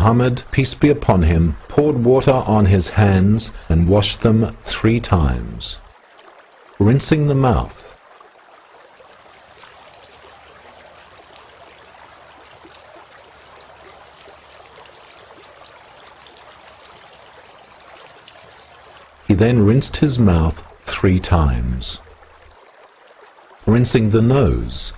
Muhammad, peace be upon him, poured water on his hands and washed them 3 times, rinsing the mouth. He then rinsed his mouth 3 times, rinsing the nose.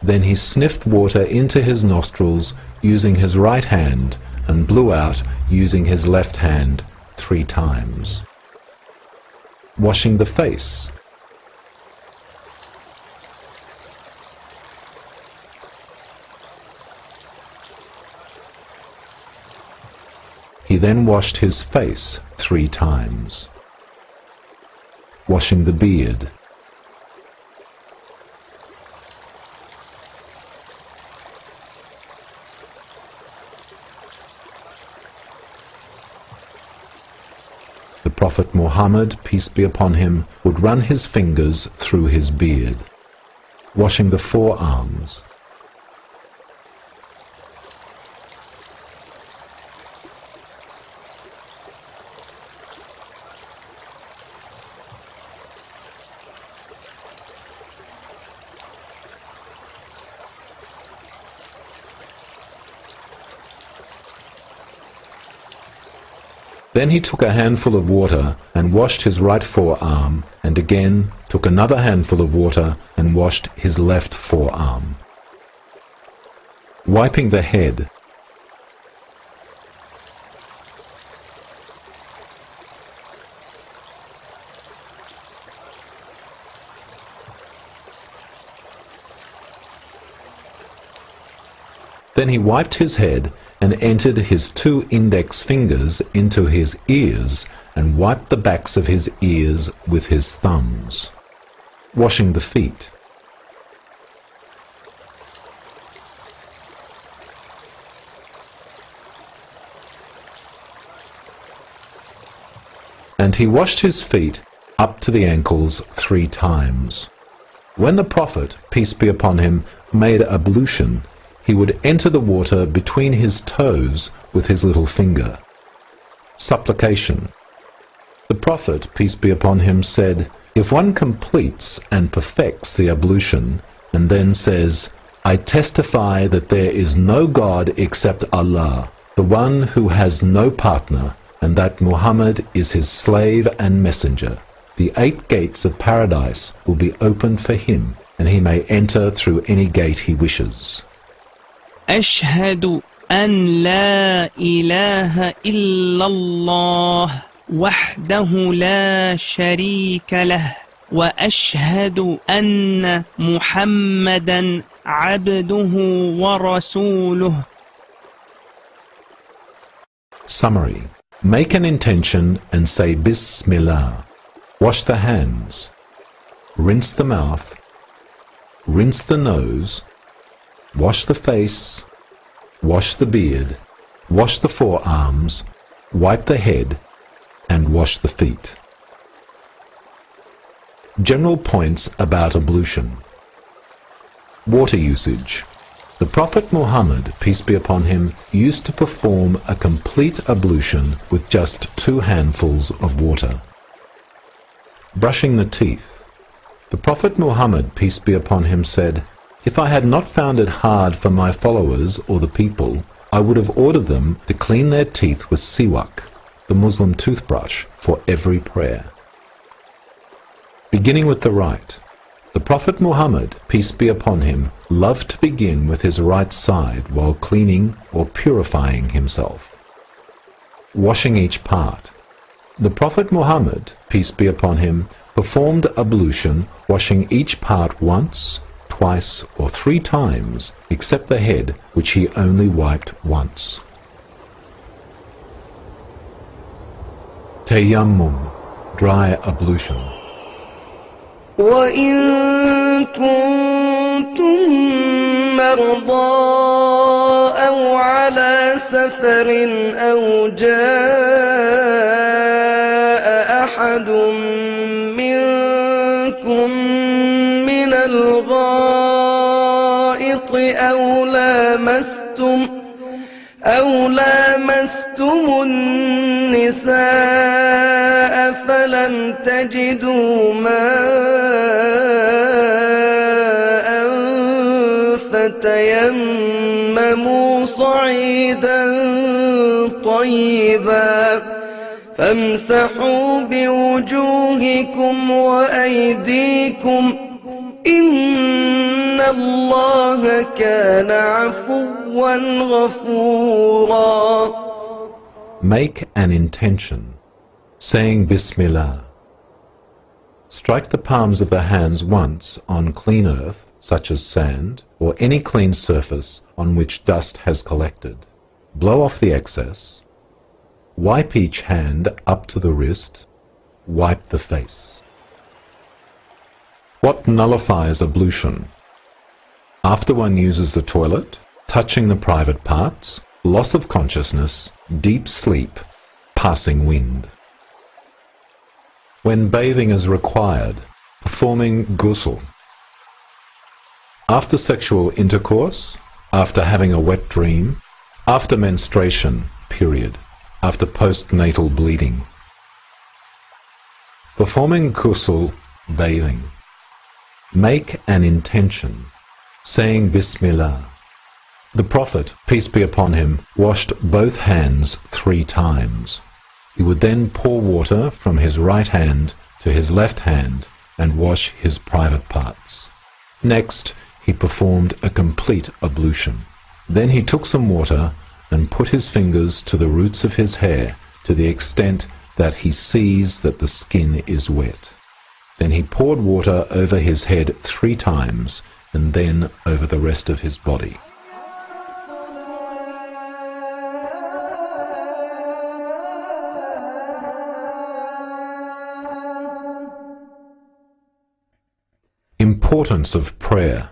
Then he sniffed water into his nostrils using his right hand and blew out using his left hand 3 times. Washing the face. He then washed his face 3 times. Washing the beard. The Prophet Muhammad, peace be upon him, would run his fingers through his beard, washing the forearms. Then he took a handful of water and washed his right forearm, and again took another handful of water and washed his left forearm. Wiping the head. Then he wiped his head and entered his 2 index fingers into his ears and wiped the backs of his ears with his thumbs, washing the feet. And he washed his feet up to the ankles 3 times. When the Prophet, peace be upon him, made ablution, he would enter the water between his toes with his little finger. Supplication. The Prophet, peace be upon him, said, if one completes and perfects the ablution and then says, I testify that there is no God except Allah, the one who has no partner, and that Muhammad is his slave and messenger, the 8 gates of paradise will be opened for him, and he may enter through any gate he wishes. أشهد أن لا إله إلا الله وحده لا شريك له وأشهد أن محمدا عبده ورسوله. Summary. Make an intention and say Bismillah. Wash the hands. Rinse the mouth. Rinse the nose. Wash the face, wash the beard, wash the forearms, wipe the head, and wash the feet. General points about ablution. Water usage. The Prophet Muhammad, peace be upon him, used to perform a complete ablution with just 2 handfuls of water. Brushing the teeth. The Prophet Muhammad, peace be upon him, said, if I had not found it hard for my followers or the people, I would have ordered them to clean their teeth with siwak, the Muslim toothbrush, for every prayer. Beginning with the right. The Prophet Muhammad, peace be upon him, loved to begin with his right side while cleaning or purifying himself. Washing each part. The Prophet Muhammad, peace be upon him, performed ablution, washing each part once, twice or 3 times, except the head, which he only wiped once. Tayammum, dry ablution. وَإِن كُنتُم مَّرْضَىٰ أَوْ عَلَىٰ سَفَرٍ أَوْ جَاءَ أَحَدٌ مِّنكُم لامستم النساء فلم تجدوا ماء فتيمموا صعيدا طيبا فامسحوا بوجوهكم وأيديكم إن الله كان عفوا غفورا. Make an intention, saying Bismillah. Strike the palms of the hands once on clean earth, such as sand, or any clean surface on which dust has collected. Blow off the excess. Wipe each hand up to the wrist. Wipe the face. What nullifies ablution? After one uses the toilet, touching the private parts, loss of consciousness, deep sleep, passing wind. When bathing is required, performing ghusl. After sexual intercourse, after having a wet dream, after menstruation, period, after postnatal bleeding. Performing ghusl, bathing. Make an intention, saying Bismillah. The Prophet, peace be upon him, washed both hands 3 times. He would then pour water from his right hand to his left hand and wash his private parts. Next, he performed a complete ablution. Then he took some water and put his fingers to the roots of his hair to the extent that he sees that the skin is wet. Then he poured water over his head 3 times and then over the rest of his body. Importance of prayer.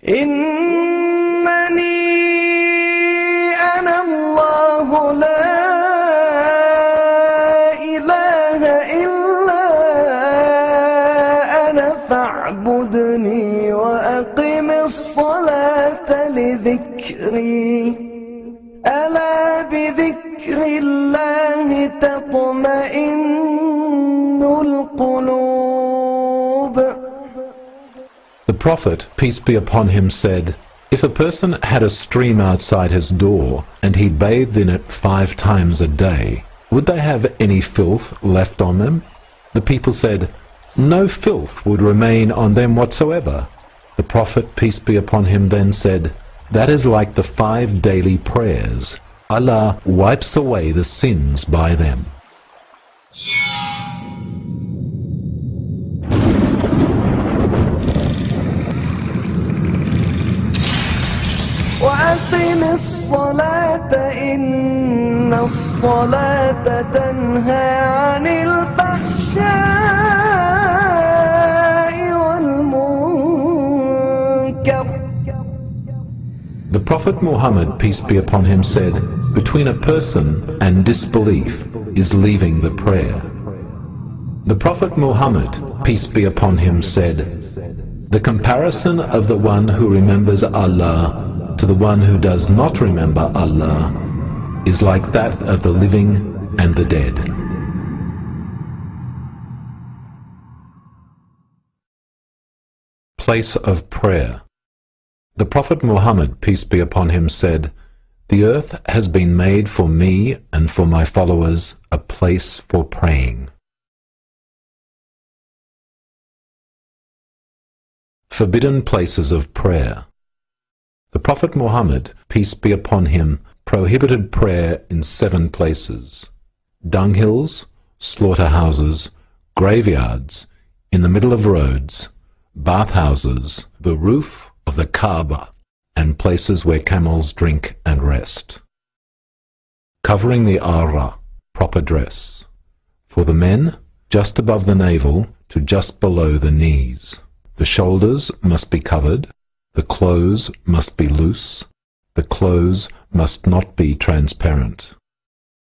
إنني أنا الله لا إله إلا أنا فاعبدني وأقم الصلاة لذكري ألا بذكر الله تطمئن القلوب. The Prophet, peace be upon him, said, if a person had a stream outside his door and he bathed in it 5 times a day, would they have any filth left on them? The people said, no filth would remain on them whatsoever. The Prophet, peace be upon him, then said, that is like the 5 daily prayers. Allah wipes away the sins by them. وأقم الصلاة إن الصلاة تنهى عن الفحشاء والمنكر. The Prophet Muhammad, peace be upon him, said, between a person and disbelief is leaving the prayer. The Prophet Muhammad, peace be upon him, said, the comparison of the one who remembers Allah to the one who does not remember Allah is like that of the living and the dead. Place of prayer. The Prophet Muhammad, peace be upon him, said, the earth has been made for me and for my followers a place for praying. Forbidden places of prayer. The Prophet Muhammad, peace be upon him, prohibited prayer in 7 places: dunghills, slaughterhouses, graveyards, in the middle of roads, bathhouses, the roof of the Kaaba, and places where camels drink and rest. Covering the awrah, proper dress. For the men, just above the navel to just below the knees. The shoulders must be covered. The clothes must be loose. The clothes must not be transparent.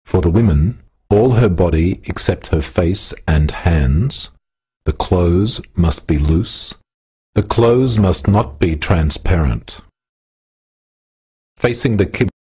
For the women, all her body except her face and hands. The clothes must be loose. The clothes must not be transparent. facing the Qibla.